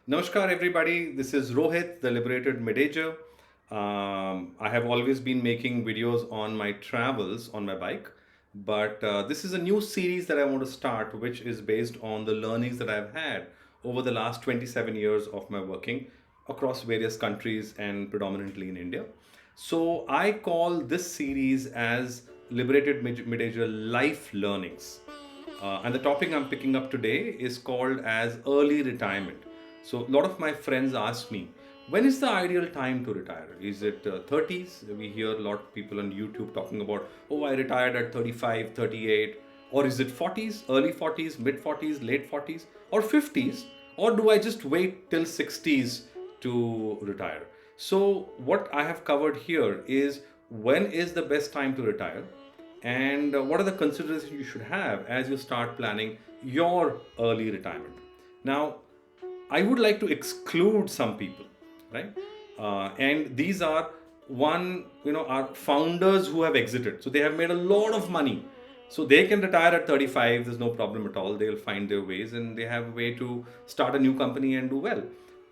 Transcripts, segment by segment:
Namaskar, everybody. This is Rohit, the liberated Mid-Ager. I have always been making videos on my travels on my bike, but this is a new series that I want to start, which is based on the learnings that I've had over the last 27 years of my working across various countries and predominantly in India. So I call this series as Liberated Mid-Ager Life Learnings. And the topic I'm picking up today is called as early retirement. So a lot of my friends ask me, when is the ideal time to retire? Is it 30s? We hear a lot of people on YouTube talking about, oh, I retired at 35, 38. Or is it 40s, early 40s, mid 40s, late 40s, or 50s? Or do I just wait till 60s to retire? So what I have covered here is when is the best time to retire? And what are the considerations you should have as you start planning your early retirement. Now, I would like to exclude some people, right? And these are are founders who have exited. So they have made a lot of money. So they can retire at 35. There's no problem at all. They'll find their ways and they have a way to start a new company and do well.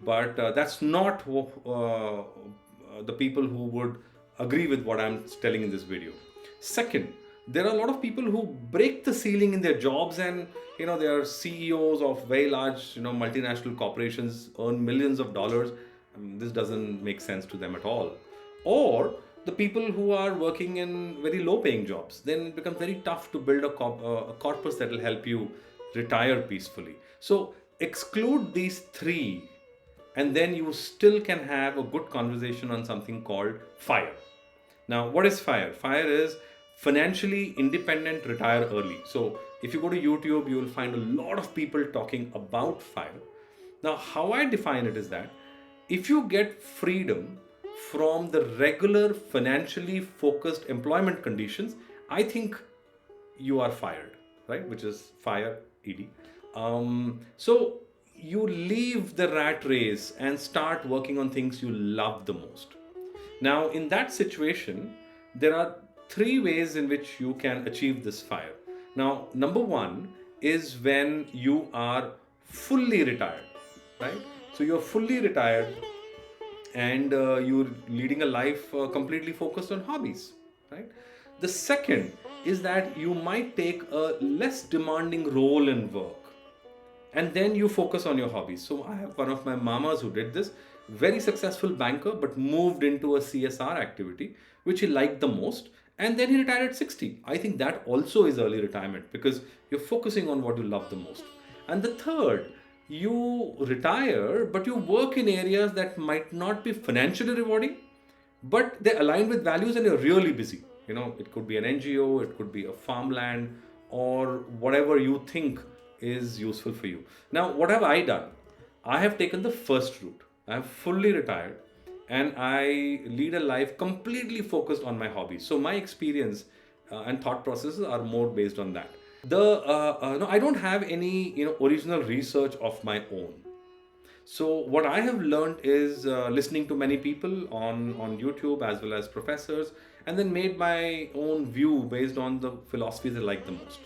But that's not the people who would agree with what I'm telling in this video. Second, there are a lot of people who break the ceiling in their jobs and they are CEOs of very large multinational corporations, earn millions of dollars. This doesn't make sense to them at all. Or the people who are working in very low paying jobs, then it becomes very tough to build a corpus that will help you retire peacefully. So exclude these three and then you still can have a good conversation on something called FIRE. Now, what is FIRE? FIRE is financially independent, retire early. So, if you go to YouTube, you will find a lot of people talking about FIRE. Now, how I define it is that if you get freedom from the regular financially focused employment conditions, I think you are fired, right? Which is fire, ed. So you leave the rat race and start working on things you love the most. Now, in that situation, there are three ways in which you can achieve this fire. Now, number one is when you are fully retired, right? So you're fully retired and you're leading a life completely focused on hobbies, right? The second is that you might take a less demanding role in work and then you focus on your hobbies. So I have one of my mamas who did this, very successful banker, but moved into a CSR activity, which he liked the most. And then he retired at 60. I think that also is early retirement because you're focusing on what you love the most. And the third, you retire, but you work in areas that might not be financially rewarding, but they align with values and you're really busy. It could be an NGO, it could be a farmland, or whatever you think is useful for you. Now, what have I done? I have taken the first route. I have fully retired and I lead a life completely focused on my hobbies. So my experience and thought processes are more based on that. No, I don't have any original research of my own. So what I have learned is listening to many people on YouTube as well as professors, and then made my own view based on the philosophies I like the most.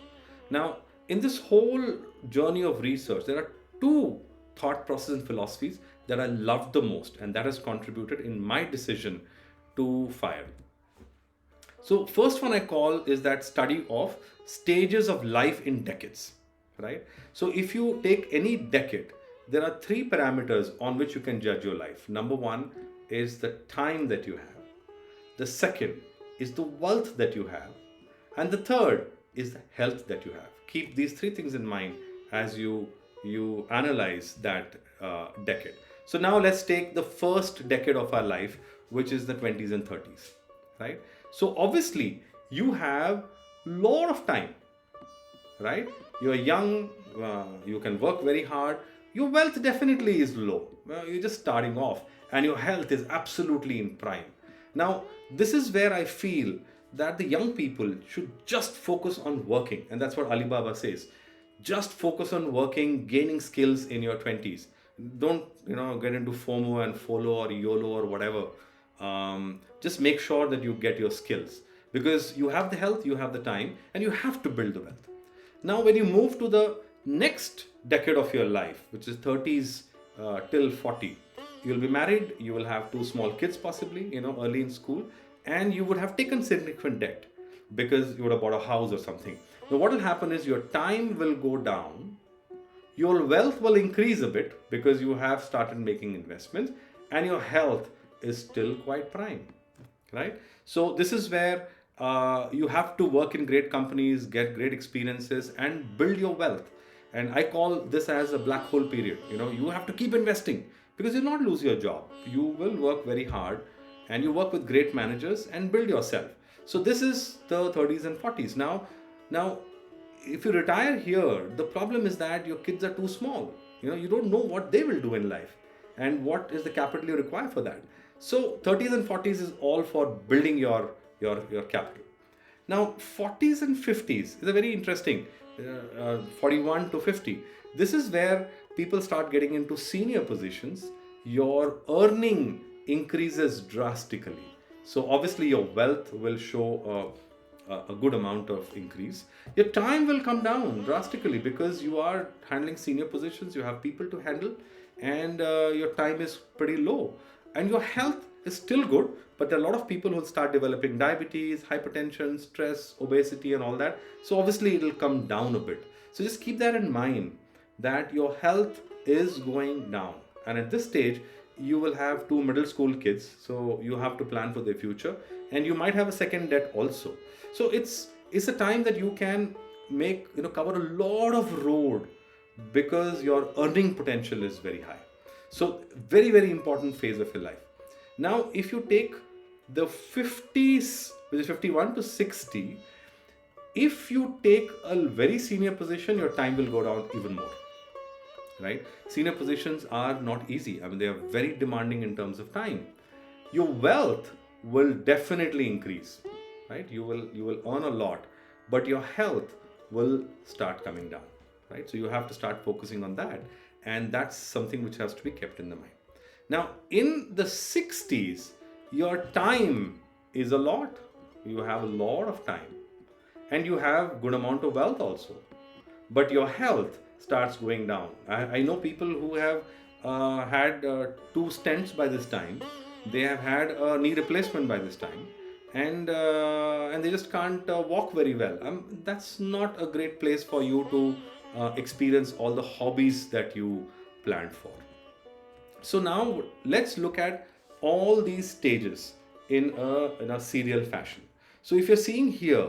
Now, in this whole journey of research, there are two thought processes and philosophies that I love the most, and that has contributed in my decision to fire. So first one I call is that study of stages of life in decades, right? So if you take any decade, there are three parameters on which you can judge your life. Number one is the time that you have. The second is the wealth that you have. And the third is the health that you have. Keep these three things in mind as you analyze that decade. So now let's take the first decade of our life, which is the 20s and 30s, right? So obviously you have lot of time, right? You're young, you can work very hard. Your wealth definitely is low. You're just starting off, and your health is absolutely in prime. Now, this is where I feel that the young people should just focus on working, and that's what Alibaba says. Just focus on working, gaining skills in your 20s. Don't get into FOMO and FOLO or YOLO or whatever. Just make sure that you get your skills because you have the health, you have the time, and you have to build the wealth. Now, when you move to the next decade of your life, which is 30s till 40. You'll be married, you will have two small kids possibly, early in school, and you would have taken significant debt because you would have bought a house or something. Now, what will happen is your time will go down, your wealth will increase a bit because you have started making investments, and your health is still quite prime, right? So this is where you have to work in great companies, get great experiences, and build your wealth. And I call this as a black hole period. You have to keep investing because you'll not lose your job. You will work very hard, and you work with great managers and build yourself. So this is the 30s and 40s. Now, if you retire here, the problem is that your kids are too small. You don't know what they will do in life and what is the capital you require for that. So 30s and 40s is all for building your capital. Now 40s and 50s is a very interesting, 41 to 50. This is where people start getting into senior positions. Your earning increases drastically. So obviously your wealth will show a good amount of increase. Your time will come down drastically because you are handling senior positions, you have people to handle, and your time is pretty low. And your health is still good, but there are a lot of people who will start developing diabetes, hypertension, stress, obesity, and all that. So obviously it will come down a bit. So just keep that in mind that your health is going down. And at this stage, you will have two middle school kids, so you have to plan for their future, and you might have a second debt also. So it's a time that you can make, cover a lot of road because your earning potential is very high. So very, very important phase of your life. Now, if you take the 50s, which is 51 to 60, if you take a very senior position, your time will go down even more, right? Senior positions are not easy. I mean, they are very demanding in terms of time. Your wealth will definitely increase, right? You will earn a lot, but your health will start coming down, right? So you have to start focusing on that, and that's something which has to be kept in the mind. Now, in the 60s, your time is a lot. You have a lot of time, and you have good amount of wealth also, but your health starts going down. I know people who have had two stents by this time. They have had a knee replacement by this time, and they just can't walk very well. That's not a great place for you to experience all the hobbies that you planned for. So now let's look at all these stages in a serial fashion. So if you're seeing here,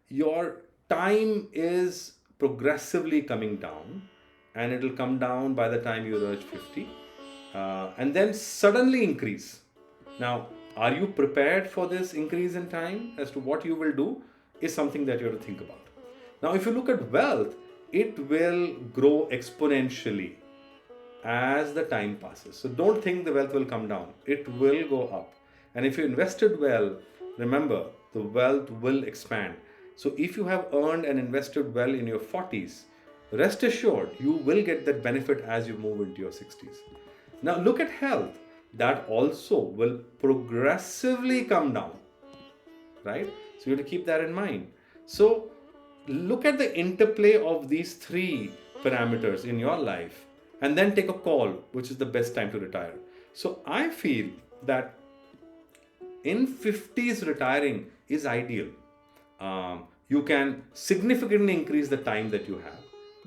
your time is progressively coming down, and it will come down by the time you reach 50, and then suddenly increase. Now, are you prepared for this increase in time? As to what you will do is something that you have to think about. Now, if you look at wealth, it will grow exponentially as the time passes. So don't think the wealth will come down. It will go up. And if you invested well, remember, the wealth will expand. So if you have earned and invested well in your 40s, rest assured you will get that benefit as you move into your 60s. Now look at health. That also will progressively come down, right? So you have to keep that in mind. So look at the interplay of these three parameters in your life, and then take a call which is the best time to retire. So I feel that in 50s retiring is ideal. You can significantly increase the time that you have.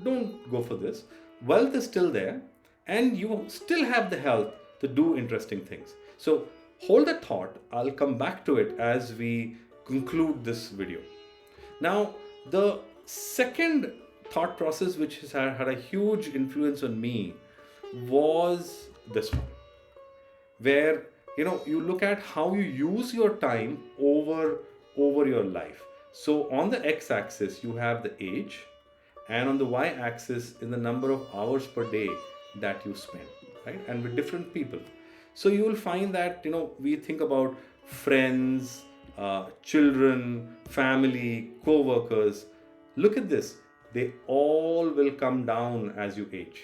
Don't go for this. Wealth is still there, and you still have the health to do interesting things. So hold that thought. I'll come back to it as we conclude this video. Now, the second thought process which has had a huge influence on me was this one, where you look at how you use your time over your life. So on the x-axis you have the age, and on the y-axis is the number of hours per day that you spend, right? And with different people. So you will find that we think about friends, children, family, co-workers. Look at this. They all will come down as you age.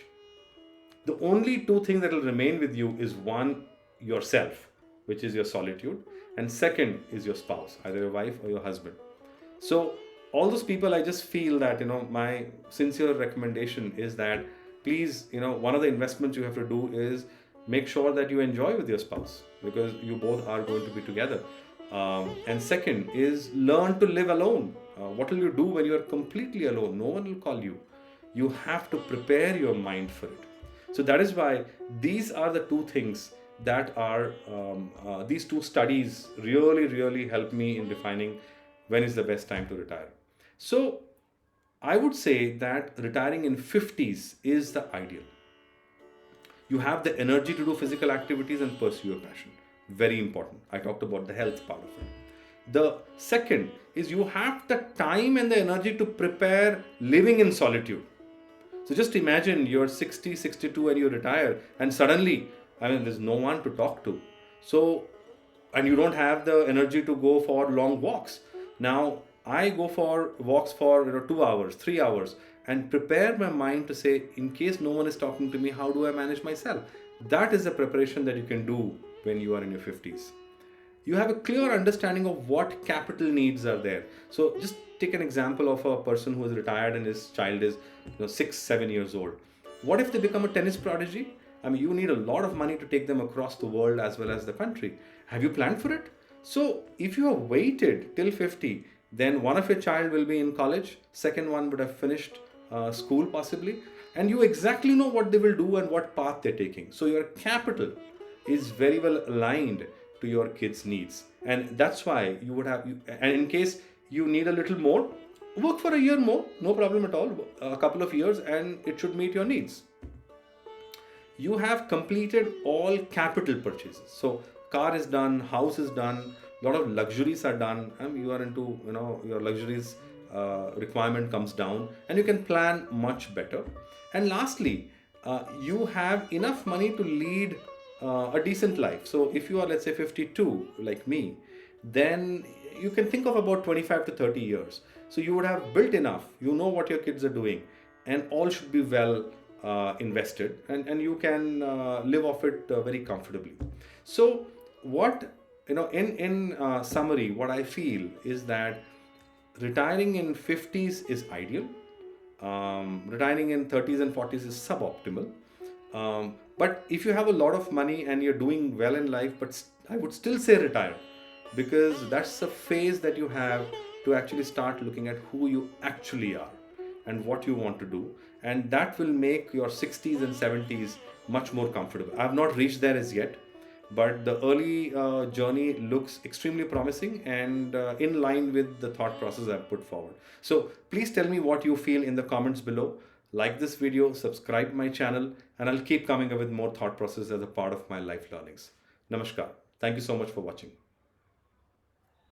The only two things that will remain with you is one, yourself, which is your solitude, and second is your spouse, either your wife or your husband. So all those people, I just feel that my sincere recommendation is that please, one of the investments you have to do is make sure that you enjoy with your spouse, because you both are going to be together. And second is learn to live alone. What will you do when you are completely alone? No one will call you. You have to prepare your mind for it. So that is why these are the two things that are, these two studies really, really help me in defining when is the best time to retire. So I would say that retiring in 50s is the ideal. You have the energy to do physical activities and pursue your passion. Very important. I talked about the health part of it. The second is you have the time and the energy to prepare living in solitude. So just imagine you're 60, 62 and you retire, and suddenly, there's no one to talk to. So, and you don't have the energy to go for long walks. Now, I go for walks for 2 hours, 3 hours, and prepare my mind to say, in case no one is talking to me, how do I manage myself? That is a preparation that you can do when you are in your 50s. You have a clear understanding of what capital needs are there. So just take an example of a person who is retired and his child is 6, 7 years old. What if they become a tennis prodigy? You need a lot of money to take them across the world as well as the country. Have you planned for it? So if you have waited till 50, then one of your child will be in college, second one would have finished school possibly, and you exactly know what they will do and what path they're taking. So your capital is very well aligned to your kids' needs, and that's why you would have. And in case you need a little more, work for a year more, no problem at all. A couple of years, and it should meet your needs. You have completed all capital purchases. So car is done, house is done, a lot of luxuries are done. You are into, your luxuries requirement comes down, and you can plan much better. And lastly, you have enough money to lead a decent life. So if you are, let's say, 52 like me, then you can think of about 25 to 30 years. So you would have built enough, you know what your kids are doing, and all should be well invested, and you can live off it very comfortably. So what, in summary, what I feel is that retiring in 50s is ideal. Retiring in 30s and 40s is suboptimal. But if you have a lot of money and you're doing well in life, but I would still say retire, because that's a phase that you have to actually start looking at who you actually are and what you want to do. And that will make your 60s and 70s much more comfortable. I've not reached there as yet, but the early journey looks extremely promising and in line with the thought process I've put forward. So please tell me what you feel in the comments below. Like this video, subscribe my channel, and I'll keep coming up with more thought process as a part of my life learnings. Namaskar. Thank you so much for watching.